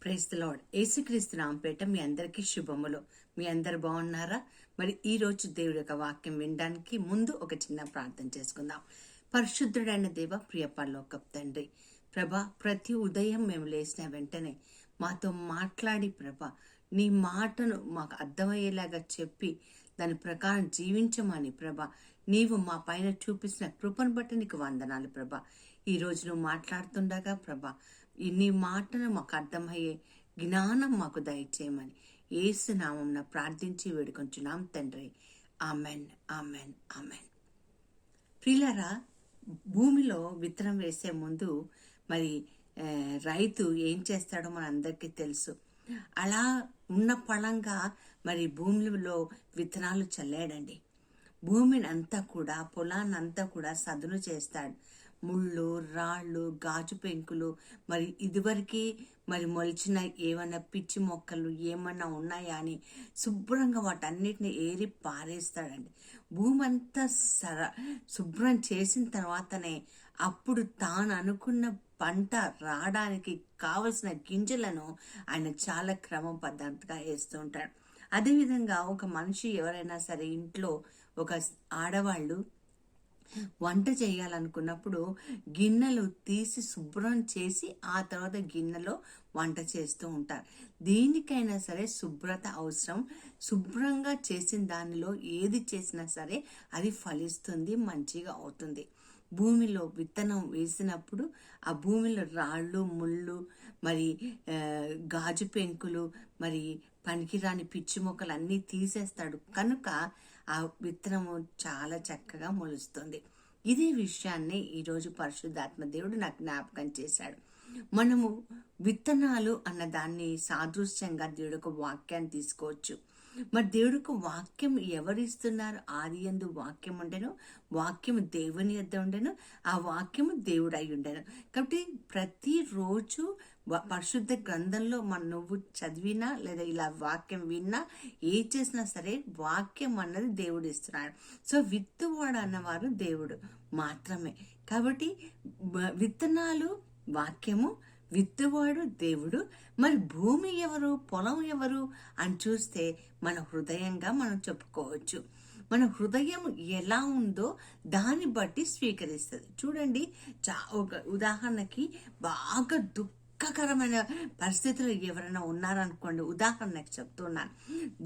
Praise the lord. యేసుక్రీస్తు నామపేట మీ అందరికీ శుభములు. మీ అందరు బాగున్నారా? మరి ఈ రోజు దేవుడి యొక్క వాక్యం వినడానికి ముందు ఒక చిన్న ప్రార్థన చేసుకుందాం. పరిశుద్ధుడైన దేవ, ప్రియ పరలోకపు తండ్రి, ప్రభా, ప్రతి ఉదయం మేము లేచిన వెంటనే మాతో మాట్లాడి ప్రభా, నీ మాటను మాకు అర్థమయ్యేలాగా చెప్పి దాని ప్రకారం జీవించమని ప్రభా, నీవు మా పైన చూపించిన కృపను బట్టి నీకు వందనాలు ప్రభా. ఈ రోజు నువ్వు మాట్లాడుతుండగా ప్రభా, నీ మాటను మాకు అర్థమయ్యే జ్ఞానం మాకు దయచేయమని యేసు నామమున ప్రార్థించి వేడుకొంచున్నాం తండ్రి. Amen, amen, amen. ప్రియులారా, భూమిలో విత్తనం వేసే ముందు మరి రైతు ఏం చేస్తాడో మనందరికీ తెలుసు. అలా ఉన్న పళంగా మరి భూమిలో విత్తనాలు చల్లాడండి. భూమిని అంతా కూడా, పొలాన్నంతా కూడా సదును చేస్తాడు. ముళ్ళు, రాళ్ళు, గాజు పెంకులు, మరి ఇదివరకు మరి మొలిచిన ఏమన్నా పిచ్చి మొక్కలు ఏమన్నా ఉన్నాయా అని శుభ్రంగా వాటన్నిటిని ఏరి పారేస్తాడండి. భూమి అంతా శుభ్రం చేసిన తర్వాతనే అప్పుడు తాను అనుకున్న పంట రావడానికి కావలసిన గింజలను ఆయన చాలా క్రమ పద్ధతిగా వేస్తూ ఉంటాడు. అదేవిధంగా ఒక మనిషి ఎవరైనా సరే ఇంట్లో ఒక ఆడవాళ్ళు వంట చేయాలనుకున్నప్పుడు గిన్నెలు తీసి శుభ్రం చేసి ఆ తర్వాత గిన్నెలో వంట చేస్తూ ఉంటారు. దేనికైనా సరే శుభ్రత అవసరం. శుభ్రంగా చేసిన దానిలో ఏది చేసినా సరే అది ఫలిస్తుంది, మంచిగా అవుతుంది. భూమిలో విత్తనం వేసినప్పుడు ఆ భూమిలో రాళ్ళు, ముళ్ళు, మరి గాజు పెంకులు, మరి పనికిరాని పిచ్చి మొక్కలు అన్నీ తీసేస్తాడు. కనుక ఆ విత్తనము చాలా చక్కగా మొలుస్తుంది. ఇదే విషయాన్ని ఈరోజు పరిశుద్ధాత్మ దేవుడు నాకు జ్ఞాపకం చేశాడు. మనము విత్తనాలు అన్న దాన్ని సాదృశ్యంగా దేవుడికి వాక్యాన్ని తీసుకోవచ్చు. మరి దేవుడికి వాక్యం ఎవరిస్తున్నారు? ఆది యందు వాక్యం ఉండెను, వాక్యము దేవుని యొద్ద ఉండెను, ఆ వాక్యము దేవుడై ఉండెను. కాబట్టి ప్రతిరోజు పరిశుద్ధ గ్రంథంలో నువ్వు చదివినా లేదా ఇలా వాక్యం విన్నా ఏ చేసినా సరే వాక్యం అన్నది దేవుడు ఇస్తున్నాడు. సో విత్తువాడు అన్నవారు దేవుడు మాత్రమే. కాబట్టి విత్తనాలు వాక్యము, విత్తువాడు దేవుడు. మరి భూమి ఎవరు, పొలం ఎవరు అని చూస్తే మన హృదయంగా మనం చెప్పుకోవచ్చు. మన హృదయం ఎలా ఉందో దాన్ని బట్టి స్వీకరిస్తుంది. చూడండి, ఒక ఉదాహరణకి బాగా దుఃఖకరమైన పరిస్థితులు ఎవరైనా ఉన్నారనుకోండి, ఉదాహరణకు చెప్తున్నాను.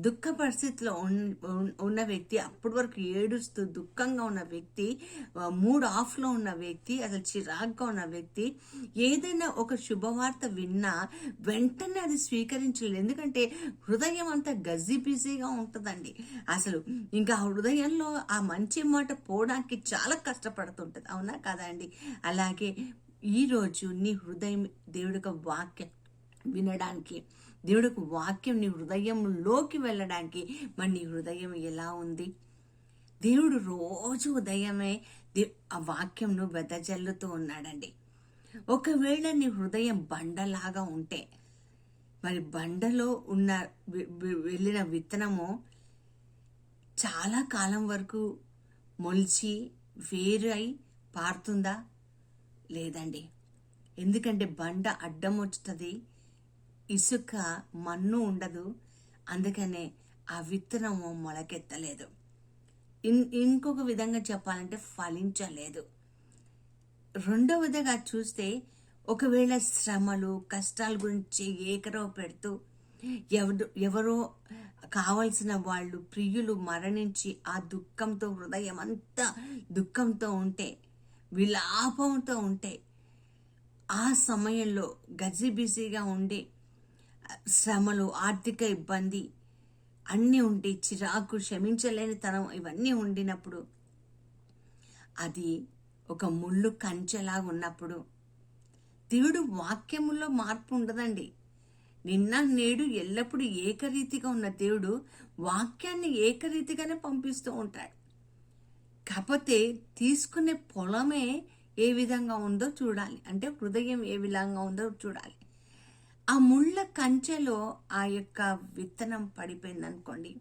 దుఃఖ పరిస్థితిలో ఉన్న వ్యక్తి, అప్పటి వరకు ఏడుస్తూ దుఃఖంగా ఉన్న వ్యక్తి, మూడ్ ఆఫ్లో ఉన్న వ్యక్తి, అసలు చిరాగ్గా ఉన్న వ్యక్తి ఏదైనా ఒక శుభవార్త విన్నా వెంటనే అది స్వీకరించలేదు. ఎందుకంటే హృదయం అంతా బిజీగా ఉంటుందండి. అసలు ఇంకా హృదయంలో ఆ మంచి మాట పోవడానికి చాలా కష్టపడుతుంటుంది. అవునా కదా అండి? అలాగే ఈరోజు నీ హృదయం దేవుడికి వాక్యం వినడానికి, దేవుడికి వాక్యం నీ హృదయంలోకి వెళ్ళడానికి మరి నీ హృదయం ఎలా ఉంది? దేవుడు రోజు ఉదయమే ఆ వాక్యంను వెదజల్లుతూ ఉన్నాడండి. ఒకవేళ నీ హృదయం బండలాగా ఉంటే, మరి బండలో ఉన్న వెళ్ళిన విత్తనము చాలా కాలం వరకు మొలిచి వేరు అయి పారుతుందా? లేదండి. ఎందుకంటే బండ అడ్డం వచ్చుతుంది, ఇసుక మన్ను ఉండదు. అందుకనే ఆ విత్తనము మొలకెత్తలేదు. ఇంకొక విధంగా చెప్పాలంటే ఫలించలేదు. రెండవదిగా చూస్తే, ఒకవేళ శ్రమలు, కష్టాల గురించి ఏకరవ పెడుతూ ఎవరో కావలసిన వాళ్ళు, ప్రియులు మరణించి ఆ దుఃఖంతో, హృదయం అంతా దుఃఖంతో ఉంటే, విలాపంతో ఉంటే, ఆ సమయంలో బిజీగా ఉండి శ్రమలు, ఆర్థిక ఇబ్బంది అన్నీ ఉండి, చిరాకు, క్షమించలేని తనం ఇవన్నీ ఉండినప్పుడు, అది ఒక ముళ్ళు కంచెలాగా ఉన్నప్పుడు, దేవుడు వాక్యములో మార్పు ఉండదండి. నిన్న నేడు ఎల్లప్పుడూ ఏకరీతిగా ఉన్న దేవుడు వాక్యాన్ని ఏకరీతిగానే పంపిస్తూ ఉంటాడు. కాకపోతే తీసుకునే పొలమే ఏ విధంగా ఉందో చూడాలి. అంటే హృదయం ఏ విధంగా ఉందో చూడాలి. ఆ ముళ్ళ కంచెలో ఆ యొక్క విత్తనం పడిపోయింది అనుకోండి,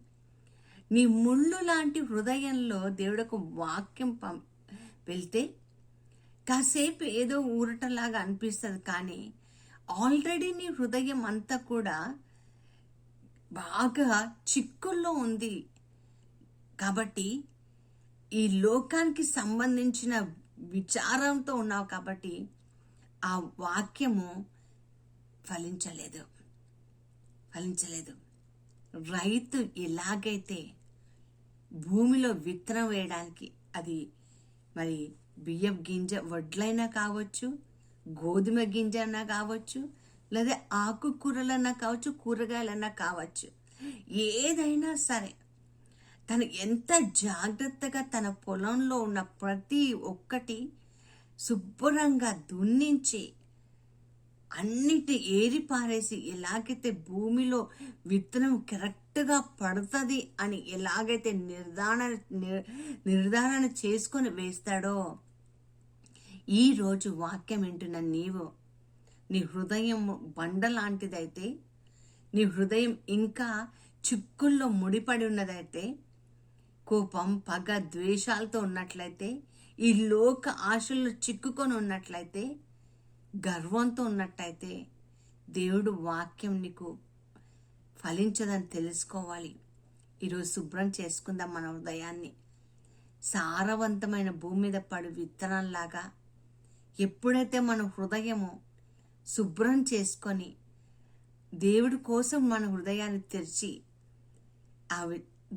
నీ ముళ్ళు లాంటి హృదయంలో దేవుడికి వాక్యం వెళ్తే కాసేపు ఏదో ఊరటలాగా అనిపిస్తుంది, కానీ ఆల్రెడీ నీ హృదయం అంతా కూడా బాగా చిక్కుల్లో ఉంది. కాబట్టి ఈ లోకానికి సంబంధించిన విచారంతో ఉన్నావు కాబట్టి ఆ వాక్యము ఫలించలేదు. రైతు ఎలాగైతే భూమిలో విత్తనం వేయడానికి, అది మరి బియ్యం గింజ వడ్లైనా కావచ్చు, గోధుమ గింజ అన్నా కావచ్చు, లేదా ఆకుకూరలన్నా కావచ్చు, కూరగాయలన్నా కావచ్చు, ఏదైనా సరే తను ఎంత జాగ్రత్తగా తన పొలంలో ఉన్న ప్రతి ఒక్కటి శుభ్రంగా దున్నించి అన్నిటి ఏరి పారేసి ఎలాగైతే భూమిలో విత్తనం కరెక్ట్గా పడుతుంది అని ఎలాగైతే నిర్ధారణ చేసుకొని వేస్తాడో, ఈరోజు వాక్యం వింటున్న నీవు, నీ హృదయం బండ లాంటిదైతే, నీ హృదయం ఇంకా చిక్కుల్లో ముడిపడి ఉన్నదైతే, కోపం, పగ, ద్వేషాలతో ఉన్నట్లయితే, ఈ లోక ఆశల్లో చిక్కుకొని ఉన్నట్లయితే, గర్వంతో ఉన్నట్టయితే, దేవుడు వాక్యం నీకు ఫలించదని తెలుసుకోవాలి. ఈరోజు శుభ్రం చేసుకుందాం మన హృదయాన్ని. సారవంతమైన భూమి మీద పడు విత్తనంలాగా ఎప్పుడైతే మన హృదయము శుభ్రం చేసుకొని దేవుడి కోసం మన హృదయాన్ని తెరిచి ఆ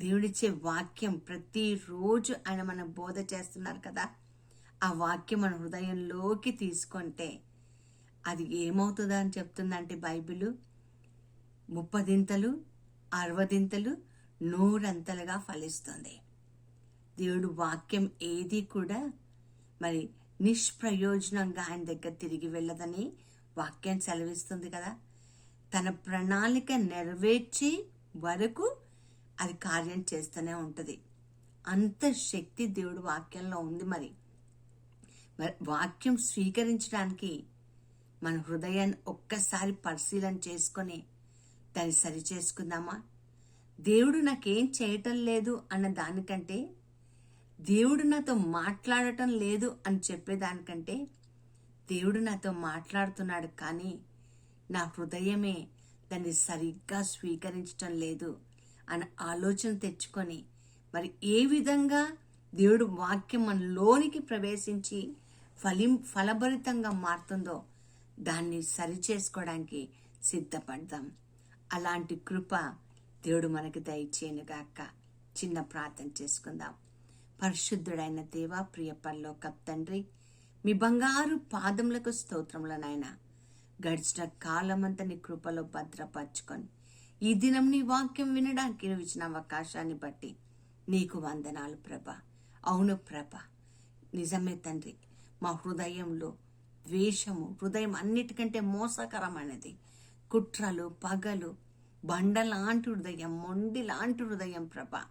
దేవుడిచ్చే వాక్యం ప్రతిరోజు ఆయన మన బోధ చేస్తున్నారు కదా, ఆ వాక్యం మన హృదయంలోకి తీసుకుంటే అది ఏమవుతుందా అని చెప్తుందంటే బైబిల్, 30 60 100 ఫలిస్తుంది. దేవుడు వాక్యం ఏది కూడా మరి నిష్ప్రయోజనంగా ఆయన దగ్గర తిరిగి వెళ్ళదని వాక్యం సెలవిస్తుంది కదా. తన ప్రణాళిక నెరవేర్చే వరకు అది కార్యం చేస్తూనే ఉంటుంది. అంత శక్తి దేవుడు వాక్యంలో ఉంది. మరి వాక్యం స్వీకరించడానికి మన హృదయాన్ని ఒక్కసారి పరిశీలన చేసుకొని దాన్ని సరి చేసుకుందామా? దేవుడు నాకేం చేయటం లేదు అన్న దానికంటే, దేవుడు నాతో మాట్లాడటం లేదు అని చెప్పేదానికంటే, దేవుడు నాతో మాట్లాడుతున్నాడు కానీ నా హృదయమే దాన్ని సరిగ్గా స్వీకరించటం లేదు అన్న ఆలోచన తెచ్చుకొని, మరి ఏ విధంగా దేవుడు వాక్యం మనలోనికి ప్రవేశించి ఫలభరితంగా మారుతుందో దాన్ని సరి చేసుకోవడానికి సిద్ధపడదాం. అలాంటి కృప దేవుడు మనకు దయచేయనుగాక. చిన్న ప్రార్థన చేసుకుందాం. పరిశుద్ధుడైన దేవ, ప్రియ పరలోకపు తండ్రి, మీ బంగారు పాదములకు స్తోత్రములు నాయన. గడిచిన కాలమంతా నీ కృపలో భద్రపరచుకొని ఈ దినం నీ వాక్యం వినడానికి నువ్వు ఇచ్చిన అవకాశాన్ని బట్టి నీకు వందనాలు ప్రభా. అవును ప్రభా, నిజమే తండ్రి, మా హృదయంలో ద్వేషము, హృదయం అన్నిటికంటే మోసకరమైనది, కుట్రలు, పగలు, బండలాంటి హృదయం, మొండి లాంటి హృదయం ప్రభా,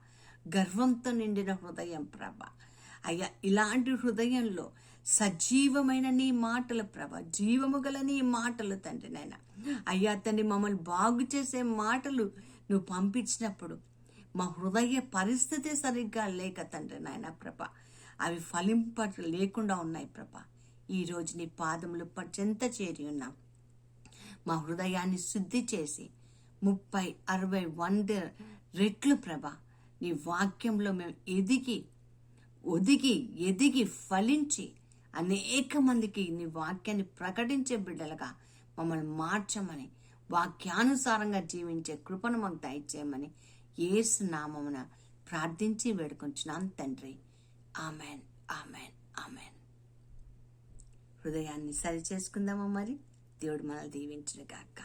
గర్వంతో నిండిన హృదయం ప్రభా. అయ్యా, ఇలాంటి హృదయంలో సజీవమైన నీ మాటలు ప్రభా, జీవము గల నీ మాటలు తండ్రి నాయన. అయ్యా తండ్రి, మమ్మల్ని బాగు చేసే మాటలు నువ్వు పంపించినప్పుడు మా హృదయ పరిస్థితి సరిగ్గా లేక తండ్రి నాయన ప్రభా, అవి లేకుండా ఉన్నాయి ప్రభా. ఈరోజు నీ పాదములు చెంత చేరి ఉన్నాం. మా హృదయాన్ని శుద్ధి చేసి 30, 60, 100 రెట్లు ప్రభా నీ వాక్యంలో మేము ఎదిగి ఫలించి అనేక మందికి నీ వాక్యాన్ని ప్రకటించే బిడ్డలుగా మమ్మల్ని మార్చమని, వాక్యానుసారంగా జీవించే కృపను మాకు దయచేయమని యేసు నామమున ప్రార్థించి వేడుకొంచున్నాను తండ్రి. Amen, amen, amen. హృదయాన్ని సరి చేసుకుందామా? మరి దేవుడు మనల్ని దీవించును గాక.